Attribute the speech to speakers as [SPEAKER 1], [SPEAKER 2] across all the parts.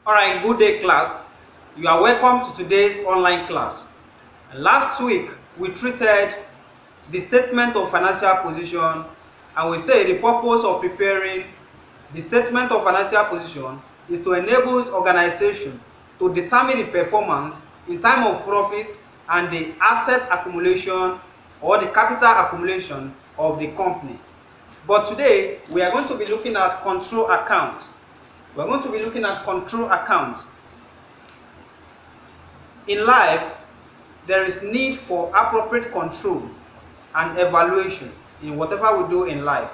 [SPEAKER 1] Alright, good day class. You are welcome to today's online class. Last week we treated the statement of financial position, and we say the purpose of preparing the statement of financial position is to enable organization to determine the performance in time of profit and the asset accumulation or the capital accumulation of the company. But today we are going to be looking at control account. We are going to be looking at control account. In life, there is need for appropriate control and evaluation in whatever we do in life.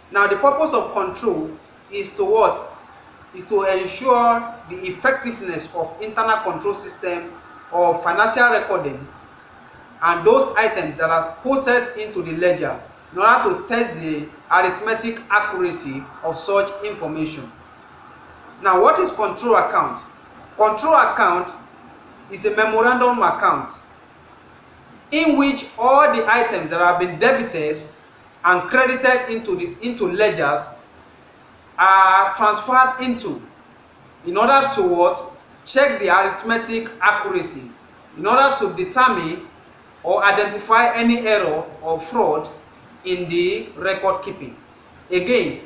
[SPEAKER 1] Now, the purpose of control is to what? Is to ensure the effectiveness of internal control system of financial recording and those items that are posted into the ledger in order to test the arithmetic accuracy of such information. Now, what is control account? Control account is a memorandum account in which all the items that have been debited and credited into ledgers are transferred into in order to what? Check the arithmetic accuracy, in order to determine or identify any error or fraud in the record keeping. Again,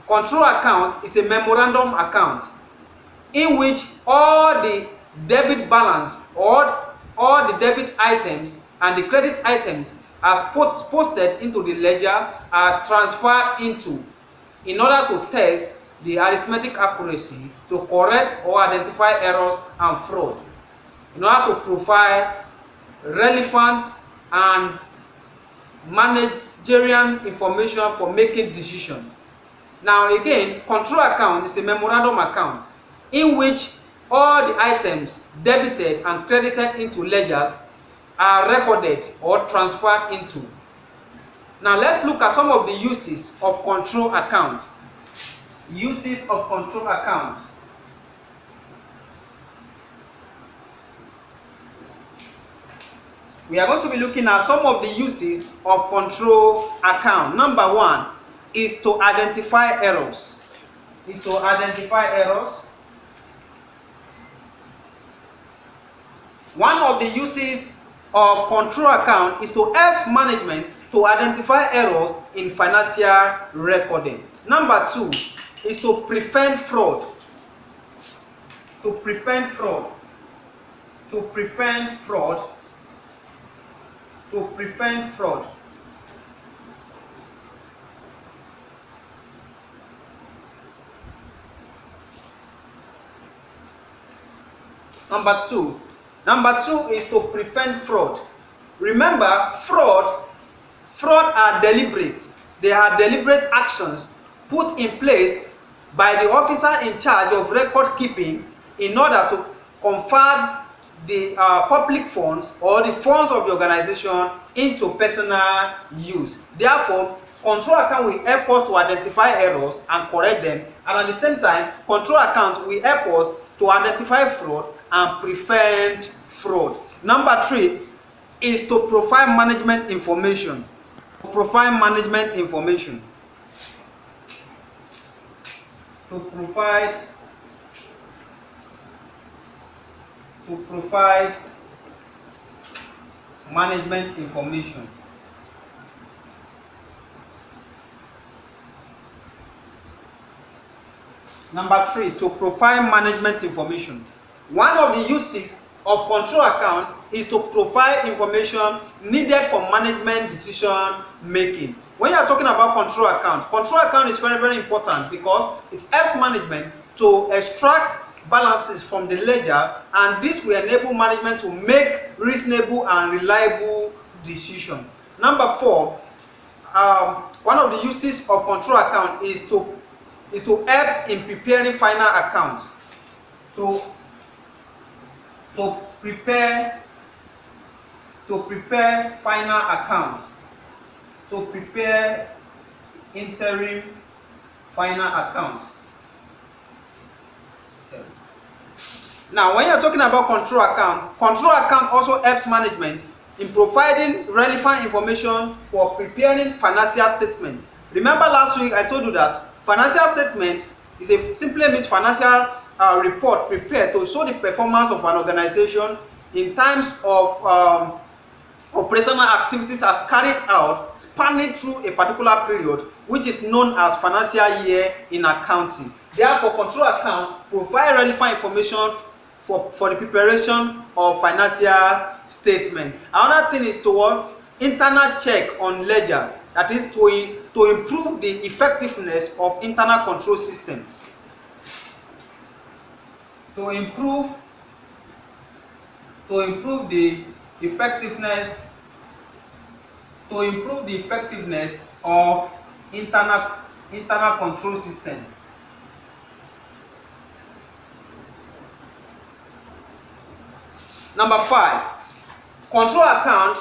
[SPEAKER 1] control account is a memorandum account in which all the debit balance or all the debit items and the credit items as posted into the ledger are transferred into in order to test the arithmetic accuracy, to correct or identify errors and fraud, in order to provide relevant and managerial information for making decisions. Now again, control account is a memorandum account in which all the items debited and credited into ledgers are recorded or transferred into. Now let's look at some of the uses of control account. Uses of control account. We are going to be looking at some of the uses of control account. Number one is to identify errors. One of the uses of control account is to help management to identify errors in financial recording. Number two is to prevent fraud. Number two is to prevent fraud. Remember, fraud are deliberate. They are deliberate actions put in place by the officer in charge of record keeping in order to convert the public funds or the funds of the organization into personal use. Therefore, control account will help us to identify errors and correct them, and at the same time, control account will help us to identify fraud and prevent fraud. Number three is to provide management information. To provide management information. Number three, to provide management information. One of the uses of control account is to provide information needed for management decision making. When you are talking about control account is very, very important because it helps management to extract balances from the ledger, and this will enable management to make reasonable and reliable decisions. Number four, one of the uses of control account is to help in preparing final accounts. To prepare final accounts, to prepare interim final accounts. Now, when you're talking about control account also helps management in providing relevant information for preparing financial statement. Remember last week I told you that financial statement simply means financial report prepared to show the performance of an organization in times of operational activities as carried out spanning through a particular period, which is known as financial year in accounting. Therefore, control account provide relevant information for the preparation of financial statement. Another thing is to internal check on ledger, that is to improve the effectiveness of internal control system. To improve the effectiveness of internal control system. Number 5, control account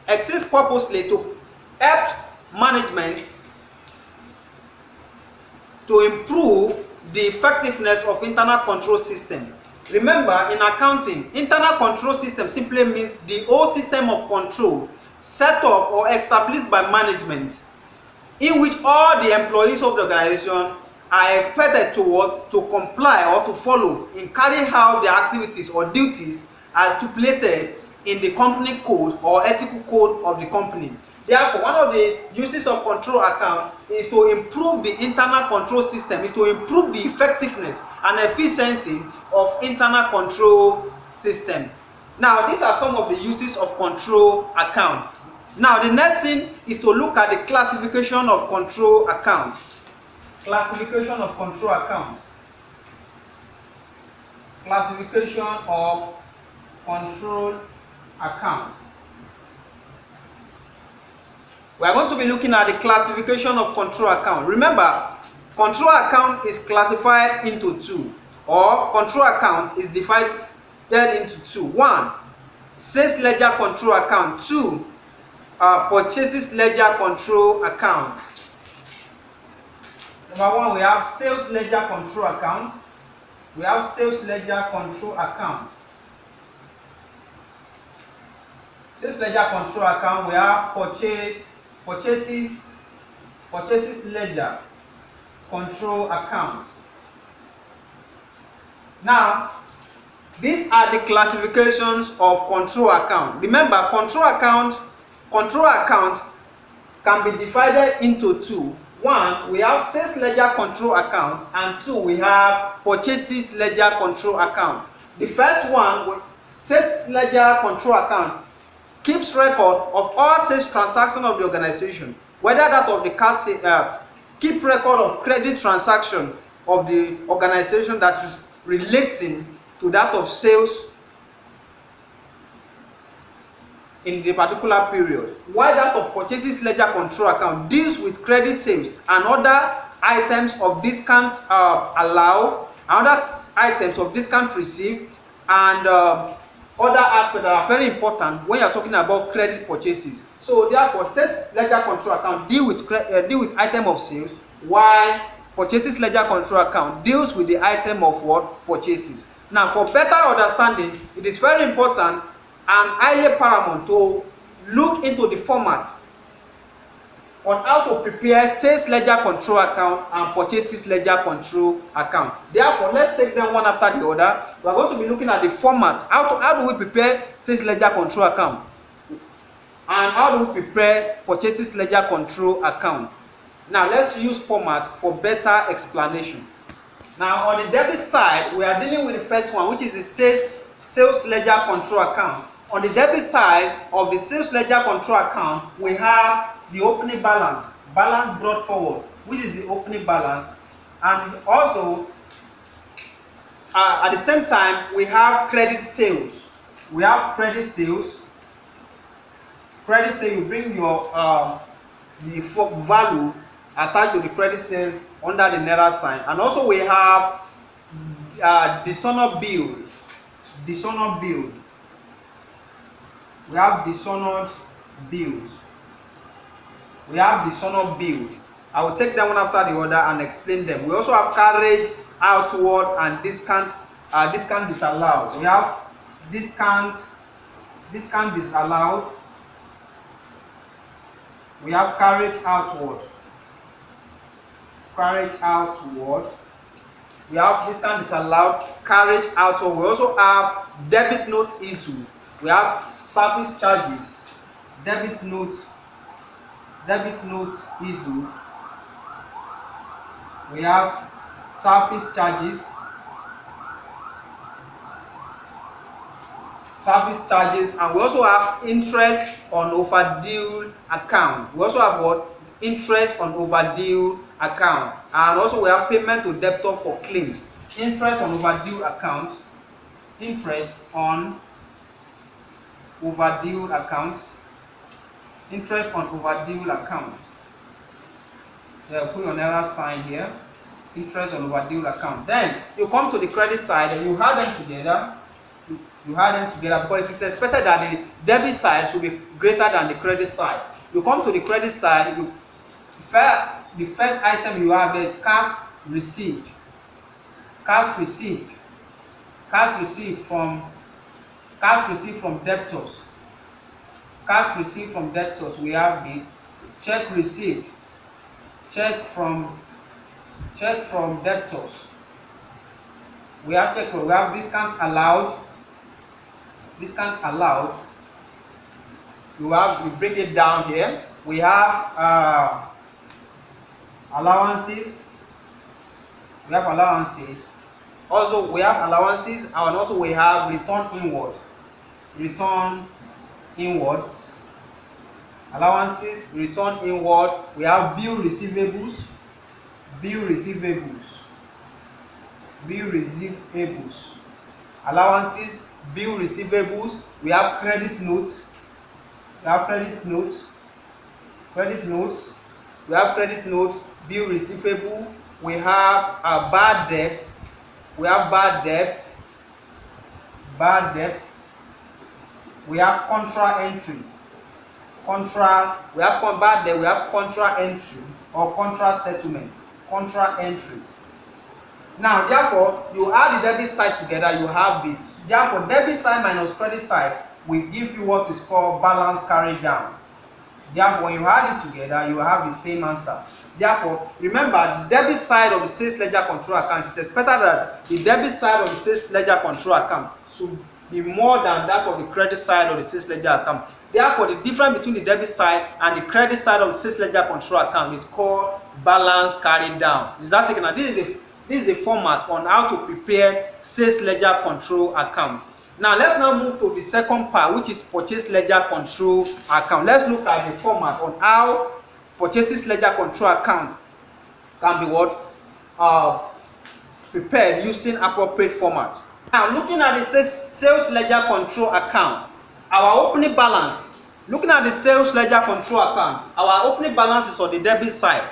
[SPEAKER 1] exists purposely to help management to improve the effectiveness of internal control system. Remember, in accounting, internal control system simply means the whole system of control set up or established by management, in which all the employees of the organization are expected to comply or to follow in carrying out their activities or duties as stipulated in the company code or ethical code of the company. Therefore, one of the uses of control account is to improve the internal control system, is to improve the effectiveness and efficiency of internal control system. Now, these are some of the uses of control account. Now, the next thing is to look at the classification of control account. Classification of control account. Classification of control account. We are going to be looking at the classification of control account. Remember, control account is classified into two, or control account is divided into two. 1, sales ledger control account. 2, purchases ledger control account. Number 1, we have sales ledger control account. We have sales ledger control account. Sales ledger control account, we have purchases ledger control account. Now, these are the classifications of control account. Remember, control account can be divided into two. 1, we have sales ledger control account, and 2, we have purchases ledger control account. The first one, sales ledger control account, keeps record of all sales transactions of the organization, whether that of the cash, keep record of credit transaction of the organization that is relating to that of sales in the particular period, while that of purchases ledger control account deals with credit sales and other items of discount allowed, other items of discount received, and other aspects that are very important when you are talking about credit purchases. So therefore, sales ledger control account deal with item of sales, while purchases ledger control account deals with the item of what? Purchases. Now, for better understanding, it is very important and highly paramount to look into the format on how to prepare sales ledger control account and purchases ledger control account. Therefore, let's take them one after the other. We are going to be looking at the format. How do we prepare sales ledger control account? And how do we prepare purchases ledger control account? Now, let's use format for better explanation. Now, on the debit side, we are dealing with the first one, which is the sales ledger control account. On the debit side of the sales ledger control account, we have the opening balance brought forward, which is the opening balance, and also at the same time we have credit sales. We have credit sales. Credit sale, you bring your the value attached to the credit sale under the naira sign, and also we have dishonored bill. We have dishonored bills. We have dishonored bills. I will take them one after the other and explain them. We also have carriage outward and discount disallowed. We have discount disallowed. We have carriage outward. carriage outward. We have discount disallowed, carriage outward. We also have debit note issue. We have service charges, debit note issue. We have service charges, and we also have interest on overdue account. We also have what? Interest on overdue account, and also we have payment to debtor for claims. Interest on overdue account, interest on overdue account, interest on overdue account. Yeah, put your error sign here. Interest on overdue account. Then you come to the credit side and you add them together. Because it is expected that the debit side should be greater than the credit side. You come to the credit side. The first item you have is cash received. Cash received from debtors. Cash received from debtors. We have this. Check received. Check from debtors. We have discount allowed. We bring it down here. We have allowances. Also, we have allowances, and also we have return inwards. Allowances, return inward. We have bill receivables. Allowances, bill receivables. We have credit notes. We have credit notes, bill receivable. We have bad debts. We have contra entry. We have bad debt. We have contra entry or contra settlement. Contra entry. Now, therefore, you add the debit side together. You have this. Therefore, debit side minus credit side will give you what is called balance carried down. Therefore, when you add it together, you have the same answer. Therefore, remember, the debit side of the sales ledger control account is expected that the debit side of the sales ledger control account should be more than that of the credit side of the sales ledger account. Therefore, the difference between the debit side and the credit side of the sales ledger control account is called balance carried down. Is that taken? Now, this is the format on how to prepare sales ledger control account. Now let's move to the second part, which is purchase ledger control account. Let's look at the format on how purchases ledger control account can be prepared using appropriate format. Now, looking at the sales ledger control account, our opening balance. Looking at the sales ledger control account, our opening balance is on the debit side,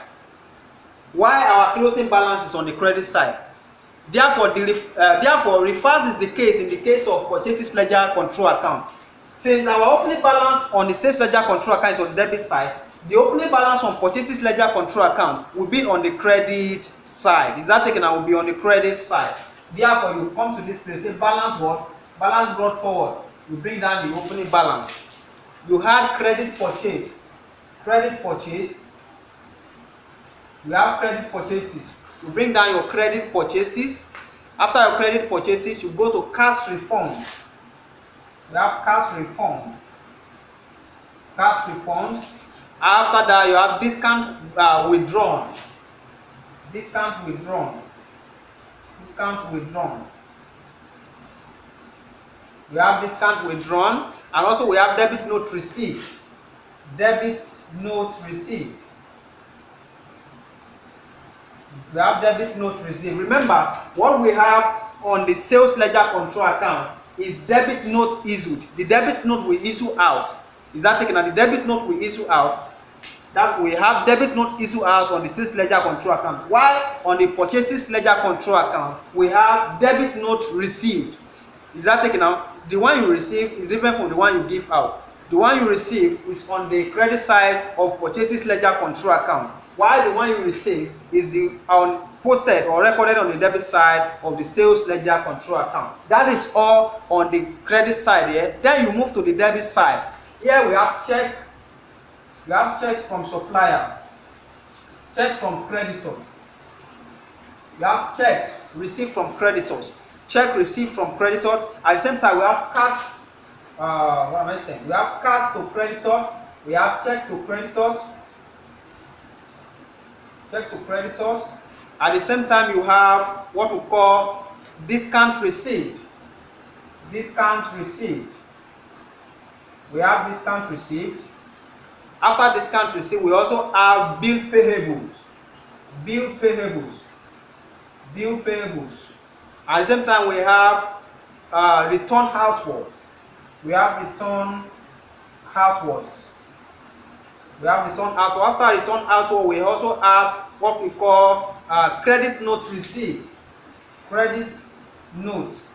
[SPEAKER 1] while our closing balance is on the credit side. Therefore, reverse is the case in the case of purchases ledger control account. Since our opening balance on the sales ledger control account is on the debit side, the opening balance on purchases ledger control account will be on the credit side. Is that taken? I will be on the credit side. Therefore, you come to this place, say balance what? Balance brought forward. You bring down the opening balance. You had credit purchase. You have credit purchases. You bring down your credit purchases. After your credit purchases, you go to cash refund. You have cash refund. After that, you have discount withdrawn. We have discount withdrawn, and also we have debit note received. We have debit note received. Remember, what we have on the sales ledger control account is debit note issued. The debit note we issue out. Is that taken? And the debit note we issue out, that we have debit note issue out on the sales ledger control account. While on the purchases ledger control account, we have debit note received. Is that taken out? The one you receive is different from the one you give out. The one you receive is on the credit side of purchases ledger control account, while the one you receive is posted or recorded on the debit side of the sales ledger control account. That is all on the credit side here. Then you move to the debit side. Here we have check. We have check from supplier, check from creditor. We have checks received from creditors. Check received from creditors. At the same time, we have cash. What am I saying? We have cash to creditor. We have check to creditors. Check to creditors. At the same time, you have what we call discount received. Discount received. We have discount received. After discount received, we also have bill payables. Bill payables. Bill payables. At the same time, we have return outward. We have return outwards. We have return outward. After return outward, we also have what we call credit note received. Credit notes.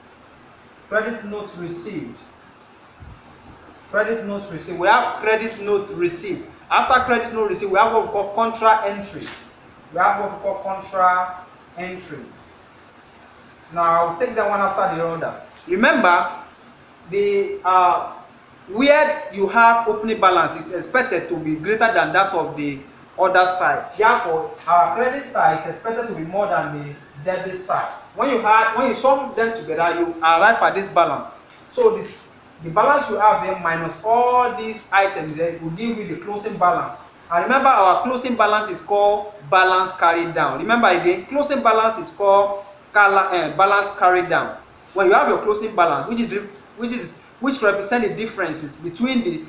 [SPEAKER 1] Credit notes received. Credit notes received. We have credit note received. After credit note received, we have what we call contra entry. We have what we call contra entry. Now I'll take that one after the other. Remember, the where you have opening balance is expected to be greater than that of the other side. Therefore, our credit side is expected to be more than the debit side. When you sum them together, you arrive at this balance. So the balance you have here minus all these items there will give you the closing balance. And remember, our closing balance is called balance carried down. Remember again, closing balance is called balance carried down. When you have your closing balance, which represent the differences between the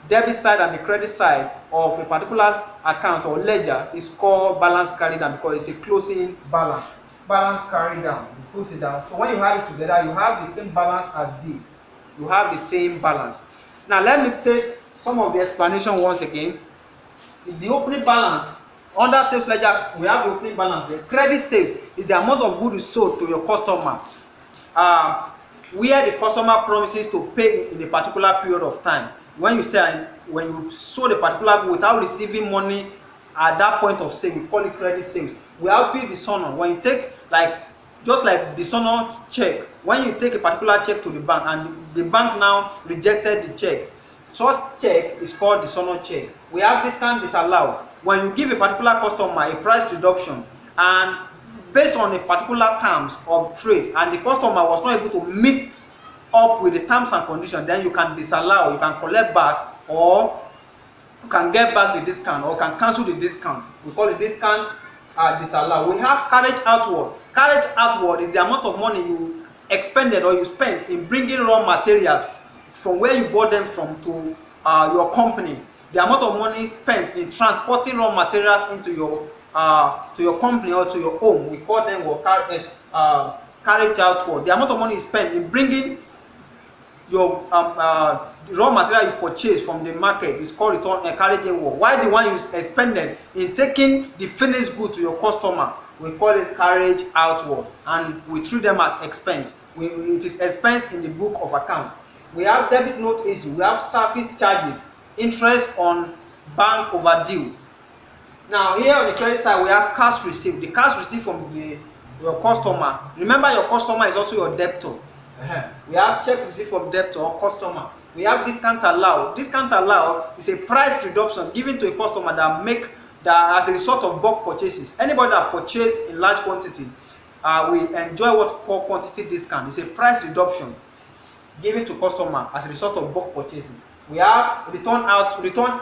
[SPEAKER 1] debit side and the credit side of a particular account or ledger, is called balance carried down because it's a closing balance. Balance carried down, you put it down. So when you add it together, you have the same balance as this. You have the same balance. Now let me take some of the explanation once again. The opening balance under sales ledger, we have the opening balance here. Credit sales is the amount of goods sold to your customer, where the customer promises to pay in a particular period of time. When you sold a particular good without receiving money at that point of sale, we call it credit sales. We have bill dishonor. When you take just like dishonor check, when you take a particular check to the bank and the bank now rejected the check, such check is called dishonor check. We have discount disallowed. When you give a particular customer a price reduction and based on a particular terms of trade and the customer was not able to meet up with the terms and conditions, then you can disallow, you can collect back, or you can get back the discount, or can cancel the discount. We call it discount disallow. We have carriage outward. Carriage outward is the amount of money you expended or you spent in bringing raw materials from where you bought them from to your company. The amount of money spent in transporting raw materials into your company or to your home, we call them carriage outward. The amount of money you spent in bringing your raw material you purchase from the market is called return carriage outward. While the one you expended in taking the finished good to your customer, we call it carriage outward, and we treat them as expense. It is expense in the book of account. We have debit note issue. We have service charges, interest on bank overdue. Now here on the credit side, we have cash received. The cash received from your customer. Remember, your customer is also your debtor. We have check received from debtor or customer. We have discount allowed. Discount allowed is a price reduction given to a customer that as a result of bulk purchases. Anybody that purchase in large quantity will enjoy what we call quantity discount. It's a price reduction given to customer as a result of bulk purchases. We have return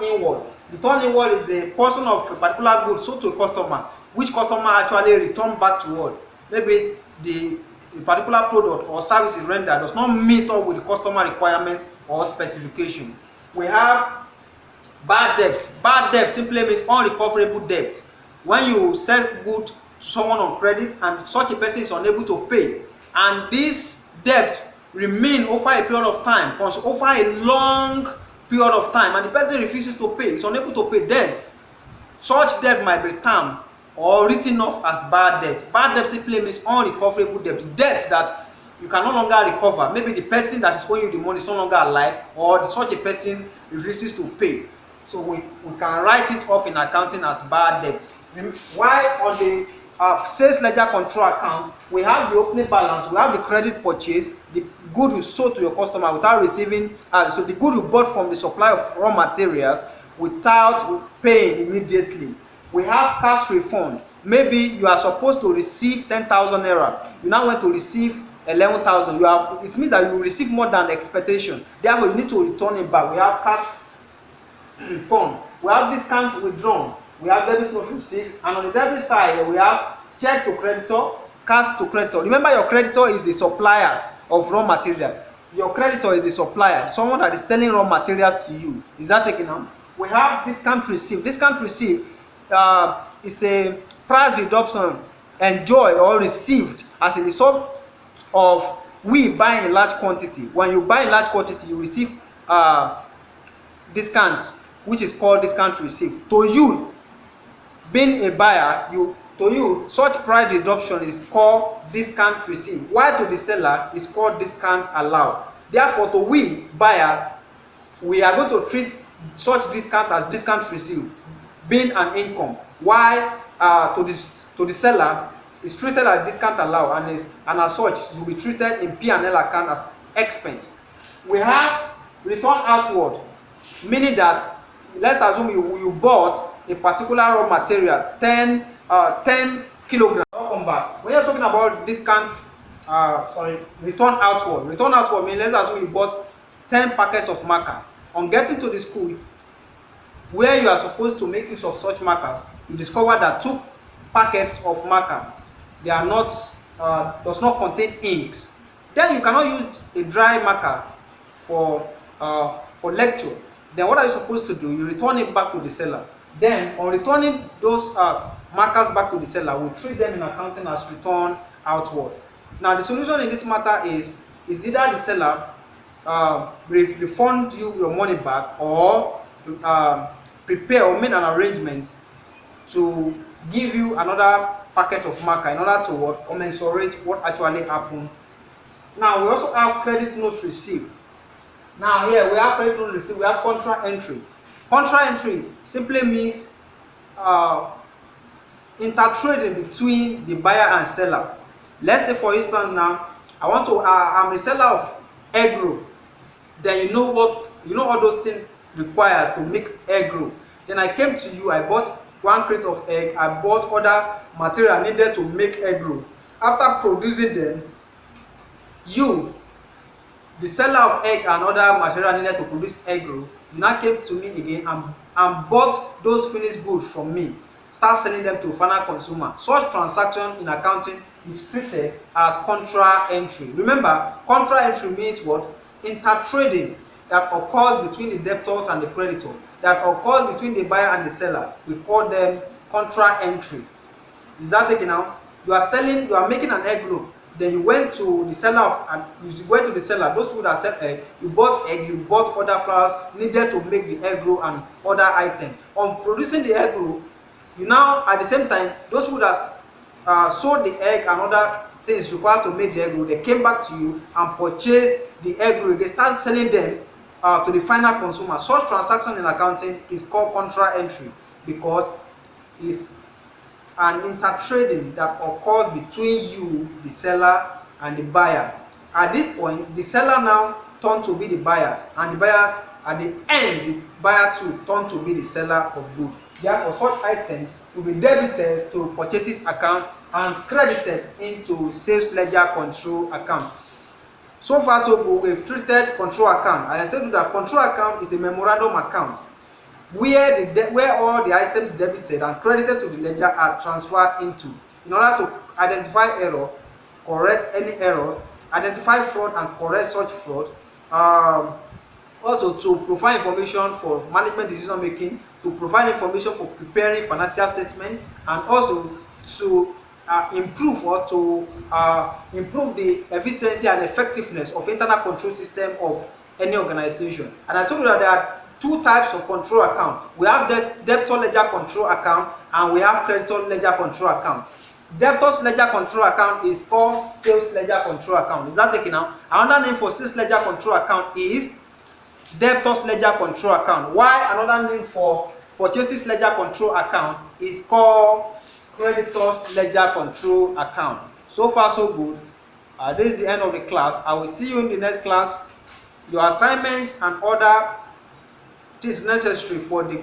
[SPEAKER 1] inward. Return inward is the portion of a particular good sold to a customer, which customer actually return back to what? Maybe the particular product or service is rendered does not meet up with the customer requirements or specification. We have bad debt. Bad debt simply means unrecoverable debt. When you sell good to someone on credit and such a person is unable to pay, and this debt remain over a period of time, over a long period of time, and the person refuses to pay, is unable to pay, then such debt might be termed or written off as bad debt. Bad debt simply means unrecoverable debt. The debt that you can no longer recover. Maybe the person that is owing you the money is no longer alive, or such a person refuses to pay. So we can write it off in accounting as bad debt. While on the sales ledger control account, we have the opening balance, we have the credit purchase, the good you sold to your customer without receiving, so the good you bought from the supply of raw materials without paying immediately. We have cash refund. maybe you are supposed to receive 10,000 naira, you now want to receive 11,000. It means that you receive more than expectation, therefore you need to return it back. We have cash refund, we have discount withdrawn, we have debit note received, and on the debit side we have check to creditor, cash to creditor. Remember, your creditor is the suppliers of raw material. Your creditor is the supplier, someone that is selling raw materials to you. Is that taken out? We have discount received. Discount received is a price reduction enjoyed or received as a result of we buying a large quantity. When you buy a large quantity, you receive discount, which is called discount received. To you, being a buyer, to you such price reduction is called discount received, while to the seller is called discount allowed. Therefore, to we buyers, we are going to treat such discount as discount received, being an income, while to the seller is treated as discount allowed, and as such will be treated in P&L account as expense. We have return outward, meaning that let's assume you bought a particular raw material 10 kilograms. Welcome back. When you're talking about discount, return outward. Return outward means, let's assume you bought 10 packets of marker. On getting to the school where you are supposed to make use of such markers, you discover that 2 packets of marker, they are not does not contain inks. Then you cannot use a dry marker for lecture. Then what are you supposed to do? You return it back to the seller. Then on returning those markers back to the seller, we treat them in accounting as return outward. Now the solution in this matter is either the seller refund you your money back, or prepare or make an arrangement to give you another packet of marker in order to commensurate what actually happened. Now we also have credit notes received. Now here we have credit notes received, we have contra entry. Contra entry simply means intertrading between the buyer and seller. Let's say for instance now, I'm a seller of egg roll. Then you know all those things requires to make egg roll. Then I came to you, I bought 1 crate of egg, I bought other material needed to make egg roll. After producing them, you, the seller of egg and other material needed to produce egg roll, you now came to me again and bought those finished goods from me, start selling them to final consumer. Such transaction in accounting is treated as contra entry. Remember, contra entry means what? Intertrading that occurs between the debtors and the creditor, that occurs between the buyer and the seller. We call them contra entry. Is that taken out? You are making an egg roll. Then you went to the seller those people that sell egg, you bought egg, you bought other flours needed to make the egg roll and other items. On producing the egg roll, you now at the same time, those people that sold the egg and other things required to make the egg roll, they came back to you and purchased the egg roll. They start selling them to the final consumer. Such transaction in accounting is called contra entry because it's an intertrading that occurs between you, the seller, and the buyer. At this point, the seller now turned to be the buyer, and the buyer, at the end, the buyer too turned to be the seller of goods. Therefore, such item will be debited to purchases account and credited into sales ledger control account. So far so good. We've treated control account, and I said that control account is a memorandum account where all the items debited and credited to the ledger are transferred into, in order to identify error, correct any error, identify fraud and correct such fraud, also to provide information for management decision making, to provide information for preparing financial statement, and also to improve the efficiency and effectiveness of internal control system of any organization. And I told you that there are 2 types of control account. We have the debtor ledger control account and we have creditor ledger control account. Debtors ledger control account is called sales ledger control account. Is that taken out? Another name for sales ledger control account is debtors ledger control account. While another name for purchases ledger control account is called creditors ledger control account. So far so good. This is the end of the class. I will see you in the next class. Your assignments and other things necessary for the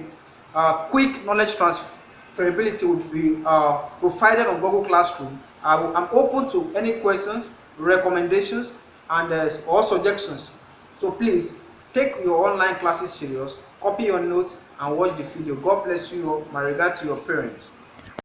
[SPEAKER 1] quick knowledge tutorability will be provided on Google Classroom. I'm open to any questions, recommendations, and or suggestions. So please take your online classes serious, copy your notes, and watch the video. God bless you. My regards to your parents.